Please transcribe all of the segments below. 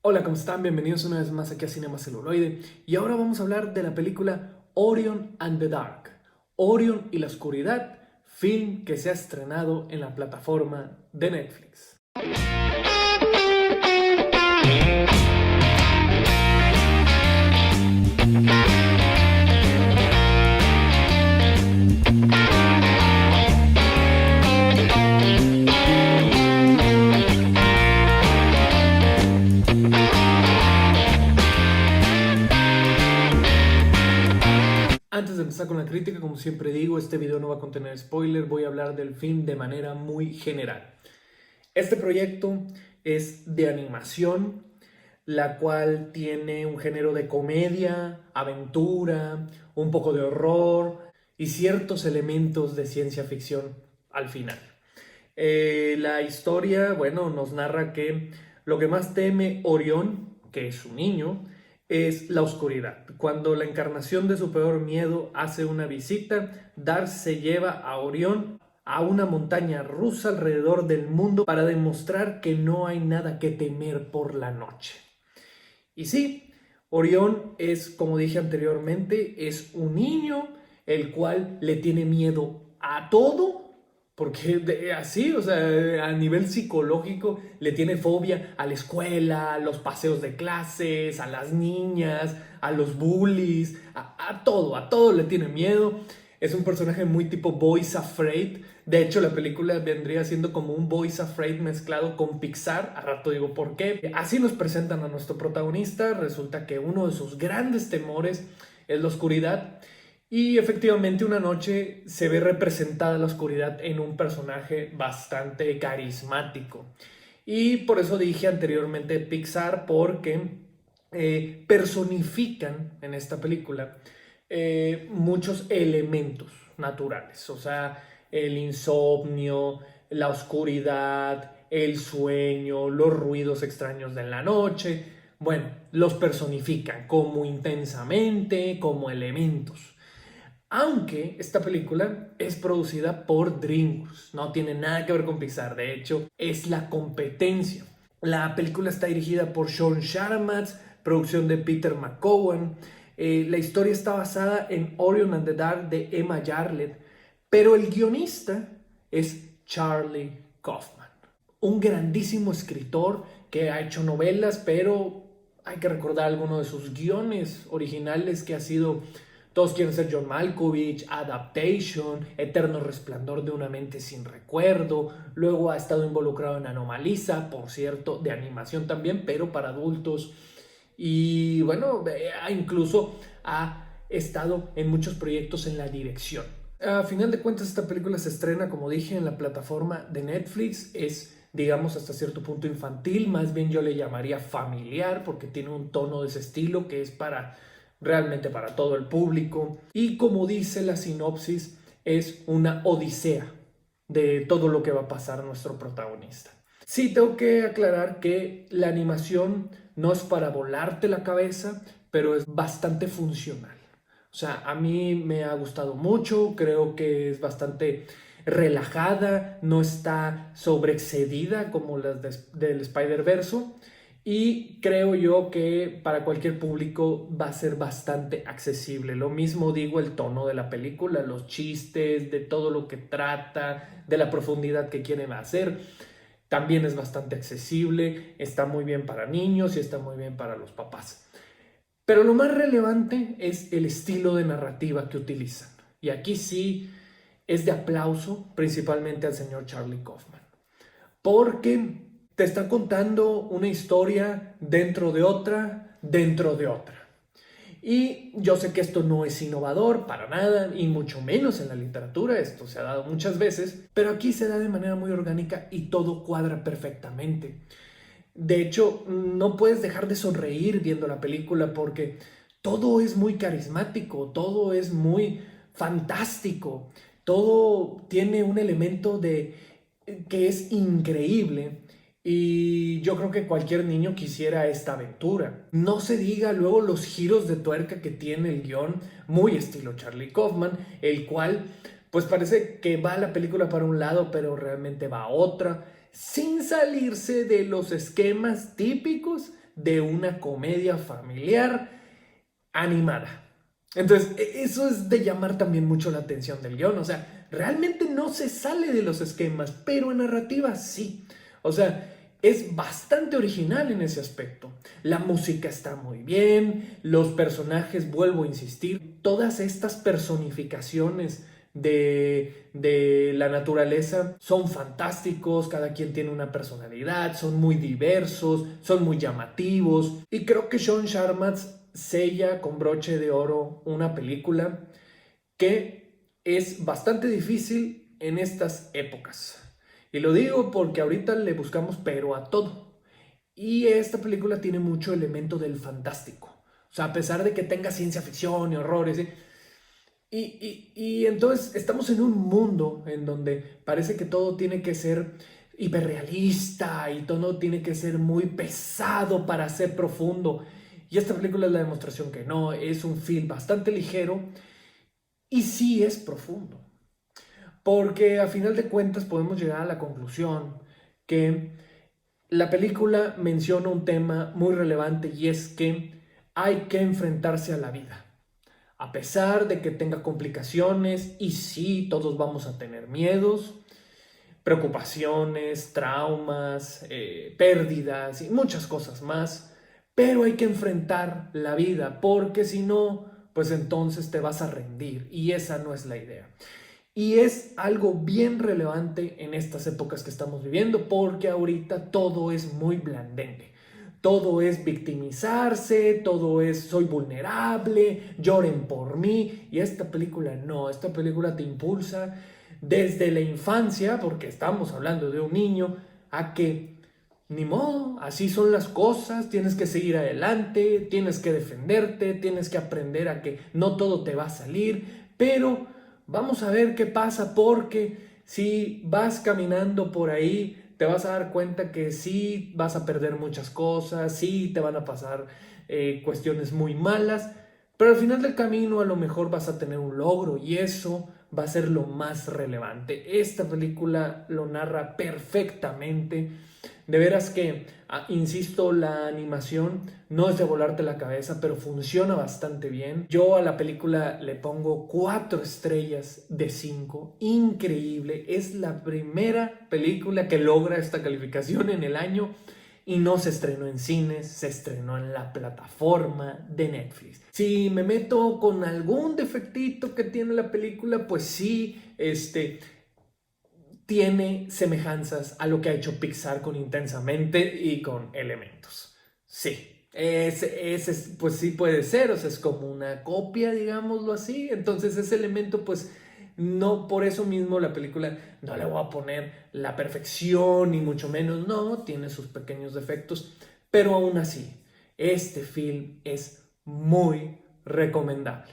Hola, ¿cómo están? Bienvenidos una vez más aquí a Cinema Celuloide. Y ahora vamos a hablar de la película Orion and the Dark. Orion y la oscuridad, film que se ha estrenado en la plataforma de Netflix. Antes de empezar con la crítica, como siempre digo, este video no va a contener spoiler, voy a hablar del film de manera muy general. Este proyecto es de animación, la cual tiene un género de comedia, aventura, un poco de horror y ciertos elementos de ciencia ficción al final. La historia, bueno, nos narra que lo que más teme Orión, que es un niño, es la oscuridad. Cuando la encarnación de su peor miedo hace una visita, Darth se lleva a Orión a una montaña rusa alrededor del mundo para demostrar que no hay nada que temer por la noche. Y sí, Orión es, como dije anteriormente, es un niño el cual le tiene miedo a todo, porque así, o sea, a nivel psicológico le tiene fobia a la escuela, a los paseos de clases, a las niñas, a los bullies, a todo le tiene miedo. Es un personaje muy tipo Boys Afraid. De hecho, la película vendría siendo como un Boys Afraid mezclado con Pixar. A rato digo por qué. Así nos presentan a nuestro protagonista. Resulta que uno de sus grandes temores es la oscuridad. Y efectivamente una noche se ve representada la oscuridad en un personaje bastante carismático. Y por eso dije anteriormente Pixar, porque personifican en esta película muchos elementos naturales, o sea, el insomnio, la oscuridad, el sueño, los ruidos extraños de la noche. Bueno, los personifican como intensamente, como elementos. Aunque esta película es producida por DreamWorks, no tiene nada que ver con Pixar, de hecho es la competencia. La película está dirigida por Sean Sharamatz, producción de Peter McCowan. La historia está basada en Orion and the Dark de Emma Jarlett, pero el guionista es Charlie Kaufman, un grandísimo escritor que ha hecho novelas, pero hay que recordar algunos de sus guiones originales que ha sido Todos quieren ser John Malkovich, Adaptation, Eterno Resplandor de una mente sin recuerdo. Luego ha estado involucrado en Anomalisa, por cierto, de animación también, pero para adultos. Y bueno, incluso ha estado en muchos proyectos en la dirección. A final de cuentas, esta película se estrena, como dije, en la plataforma de Netflix. Es, digamos, hasta cierto punto infantil, más bien yo le llamaría familiar, porque tiene un tono de ese estilo que es realmente para todo el público. Y como dice la sinopsis, es una odisea de todo lo que va a pasar a nuestro protagonista. Sí, tengo que aclarar que la animación no es para volarte la cabeza, pero es bastante funcional. O sea, a mí me ha gustado mucho, creo que es bastante relajada, no está sobreexcedida como las del Spider-Verse. Y creo yo que para cualquier público va a ser bastante accesible. Lo mismo digo el tono de la película, los chistes, de todo lo que trata, de la profundidad que quieren hacer. También es bastante accesible, está muy bien para niños y está muy bien para los papás. Pero lo más relevante es el estilo de narrativa que utilizan. Y aquí sí es de aplauso principalmente al señor Charlie Kaufman. Porque te está contando una historia dentro de otra, dentro de otra. Y yo sé que esto no es innovador para nada, y mucho menos en la literatura, esto se ha dado muchas veces, pero aquí se da de manera muy orgánica y todo cuadra perfectamente. De hecho, no puedes dejar de sonreír viendo la película porque todo es muy carismático, todo es muy fantástico, todo tiene un elemento de que es increíble. Y yo creo que cualquier niño quisiera esta aventura. No se diga luego los giros de tuerca que tiene el guión, muy estilo Charlie Kaufman, el cual pues parece que va la película para un lado, pero realmente va a otra, sin salirse de los esquemas típicos de una comedia familiar animada. Entonces, eso es de llamar también mucho la atención del guión. O sea, realmente no se sale de los esquemas, pero en narrativa sí. O sea, es bastante original en ese aspecto. La música está muy bien, los personajes, vuelvo a insistir, todas estas personificaciones de la naturaleza son fantásticos, cada quien tiene una personalidad, son muy diversos, son muy llamativos. Y creo que Sean Sharma sella con broche de oro una película que es bastante difícil en estas épocas. Y lo digo porque ahorita le buscamos pero a todo. Y esta película tiene mucho elemento del fantástico. O sea, a pesar de que tenga ciencia ficción y horrores, ¿sí? Y entonces estamos en un mundo en donde parece que todo tiene que ser hiperrealista y todo tiene que ser muy pesado para ser profundo. Y esta película es la demostración que no, es un film bastante ligero y sí es profundo. Porque a final de cuentas podemos llegar a la conclusión que la película menciona un tema muy relevante y es que hay que enfrentarse a la vida. A pesar de que tenga complicaciones, y sí, todos vamos a tener miedos, preocupaciones, traumas, pérdidas y muchas cosas más, pero hay que enfrentar la vida porque si no, pues entonces te vas a rendir y esa no es la idea. Y es algo bien relevante en estas épocas que estamos viviendo porque ahorita todo es muy blandengue. Todo es victimizarse, todo es soy vulnerable, lloren por mí. Y esta película no, esta película te impulsa desde la infancia, porque estamos hablando de un niño, a que ni modo, así son las cosas, tienes que seguir adelante, tienes que defenderte, tienes que aprender a que no todo te va a salir, pero vamos a ver qué pasa porque si vas caminando por ahí te vas a dar cuenta que sí vas a perder muchas cosas, sí te van a pasar cuestiones muy malas, pero al final del camino a lo mejor vas a tener un logro y eso va a ser lo más relevante. Esta película lo narra perfectamente. De veras que, insisto, la animación no es de volarte la cabeza, pero funciona bastante bien. Yo a la película le pongo 4 estrellas de 5. Increíble. Es la primera película que logra esta calificación en el año y no se estrenó en cines, se estrenó en la plataforma de Netflix. Si me meto con algún defectito que tiene la película, pues sí, tiene semejanzas a lo que ha hecho Pixar con Intensamente y con Elementos. Sí, ese pues sí puede ser, o sea, es como una copia, digámoslo así. Entonces ese elemento, pues no, por eso mismo la película no le voy a poner la perfección, ni mucho menos, no, tiene sus pequeños defectos, pero aún así, este film es muy recomendable.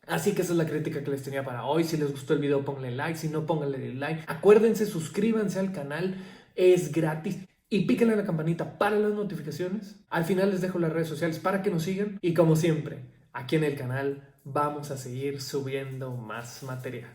Así que esa es la crítica que les tenía para hoy. Si les gustó el video, pónganle like. Si no, pónganle like. Acuérdense, suscríbanse al canal. Es gratis. Y píquenle a la campanita para las notificaciones. Al final les dejo las redes sociales para que nos sigan. Y como siempre, aquí en el canal vamos a seguir subiendo más material.